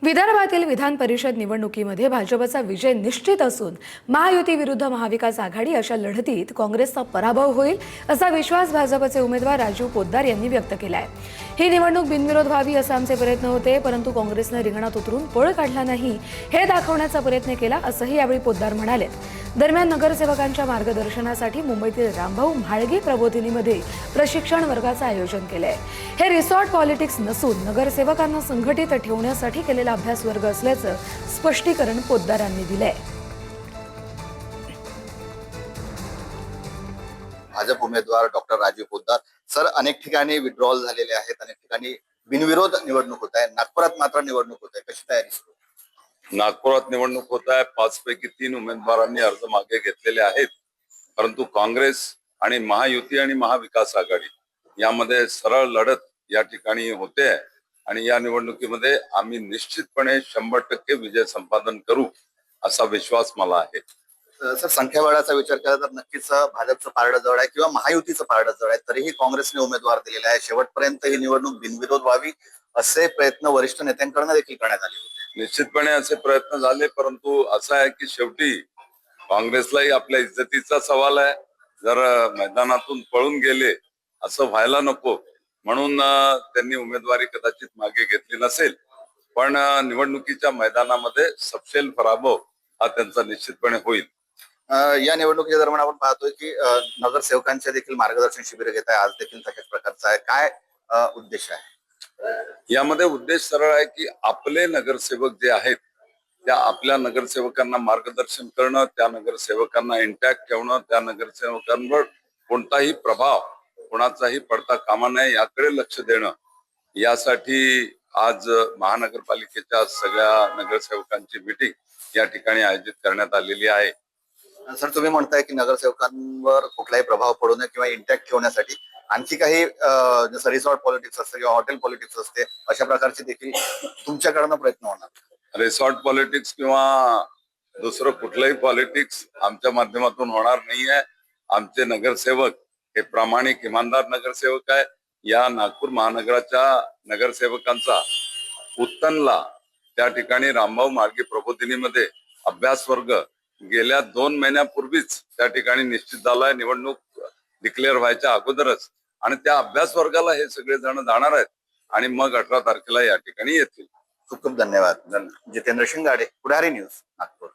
विदर्भातील विधान परिषद निवडणुकीमध्ये भाजपचा विजय निश्चित असून महायुती विरुद्ध महाविकास आघाडी अशा लढतीत काँग्रेसचा पराभव होईल असा विश्वास भाजपचे उमेदवार राजीव पोद्दार यांनी व्यक्त केला आहे। ही निवडणूक बिनविरोध व्हावी असे आमचे प्रयत्न होते, परंतु काँग्रेसने रिंगणात उतरून पळ काढला नाही हे दाखवण्याचा प्रयत्न केला असंही यावेळी पोद्दार म्हणाले। दरम्यान नगरसेवकांच्या मार्गदर्शनासाठी मुंबईतील रामभाऊ म्हाळगी प्रबोधिनीमध्ये प्रशिक्षण वर्गाचं आयोजन केले आहे। हे रिसॉर्ट पॉलिटिक्स नसून नगरसेवकांना संघटित ठेवण्यासाठी केलेला अभ्यास वर्ग असल्याचं स्पष्टीकरण पोद्दारांनी दिलंय। भाजप उमेदवार डॉक्टर राजीव पोद्दार सर, अनेक ठिकाणी विड्रॉल झालेले आहेत, अनेक ठिकाणी बिनविरोध निवडणूक होत आहे, नागपुरात मात्र निवडणूक होत आहे, कशी तयारी सुरू? नागपुरात निवडणूक होत आहे। 5 पैकी 3 उमेदवारांनी अर्ज मागे घेतलेले आहेत, परंतु काँग्रेस आणि महायुती आणि महाविकास आघाडी यामध्ये सरळ लढत या ठिकाणी होते आहे आणि या निवडणुकीमध्ये आम्ही निश्चितपणे 100% विजय संपादन करू असा विश्वास मला आहे। सर, संख्याबळाचा विचार केला तर नक्कीच भाजपचं पारडं जवळ आहे किंवा महायुतीचं पारडं जवळ आहे, तरीही काँग्रेसने उमेदवार दिलेला आहे। शेवटपर्यंत ही निवडणूक बिनविरोध व्हावी असे प्रयत्न वरिष्ठ नेत्यांकडून देखील करण्यात आले होते। निश्चितपणे असे प्रयत्न झाले, परंतु असं आहे की शेवटी काँग्रेसलाही आपल्या इज्जतीचा सवाल आहे। जर मैदानातून पळून गेले असं व्हायला नको, म्हणून त्यांनी उमेदवारी कदाचित मागे घेतली नसेल, पण निवडणुकीच्या मैदानामध्ये सपशेल पराभव हा त्यांचा निश्चितपणे होईल। या निवडणुकीच्या दरम्यान आपण पाहतोय की नगरसेवकांचे देखील मार्गदर्शन शिबिर घेत आहे, आज देखील तशाच प्रकारचा आहे। काय उद्देश आहे यामध्ये? उद्देश सरळ आहे की आपले नगरसेवक जे आहेत त्या आपल्या नगरसेवकांना मार्गदर्शन करणं, त्या नगरसेवकांना इंटॅक्ट ठेवणं, त्या नगरसेवकांवर कोणताही प्रभाव कोणाचाही पडता कामा नये याकडे लक्ष देणं, यासाठी आज महानगरपालिकेच्या सगळ्या नगरसेवकांची मीटिंग या ठिकाणी आयोजित करण्यात आलेली आहे। सर, तुम्ही म्हणताय की नगरसेवकांवर कुठलाही प्रभाव पडू नये किंवा इंटॅक्ट ठेवण्यासाठी आणखी काही जसं रिसॉर्ट पॉलिटिक्स असते किंवा हॉटेल पॉलिटिक्स असते, अशा प्रकारचे देखील तुमच्याकडनं प्रयत्न होणार? रिसॉर्ट पॉलिटिक्स किंवा दुसरं कुठलंही पॉलिटिक्स आमच्या माध्यमातून होणार नाहीये। आमचे नगरसेवक हे प्रामाणिक इमानदार नगरसेवक आहे। या नागपूर महानगराच्या नगरसेवकांचा उत्तनला त्या ठिकाणी रामभाऊ म्हाळगी प्रबोधिनीमध्ये अभ्यास वर्ग गेल्या 2 महिन्यापूर्वीच त्या ठिकाणी निश्चित झालाय, निवडणूक डिक्लेअर व्हायच्या अगोदरच, आणि त्या अभ्यास वर्गाला हे सगळे जण जाणार आहेत आणि मग 18 तारखेला या ठिकाणी येतील। खूप खूप धन्यवाद। जितेंद्र शिंगाडे, पुढारी न्यूज, नागपूर।